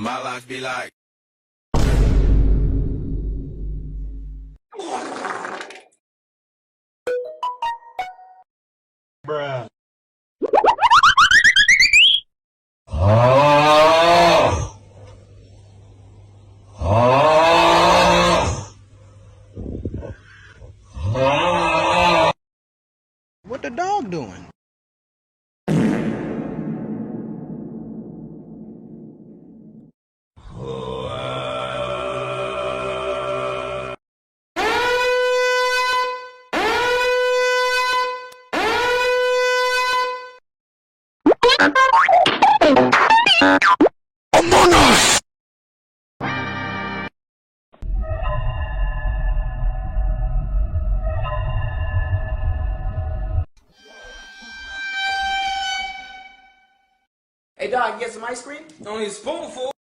My life be like. Bruh. What the dog doing? Among Us! Hey dog, you get some ice cream? Only a spoonful.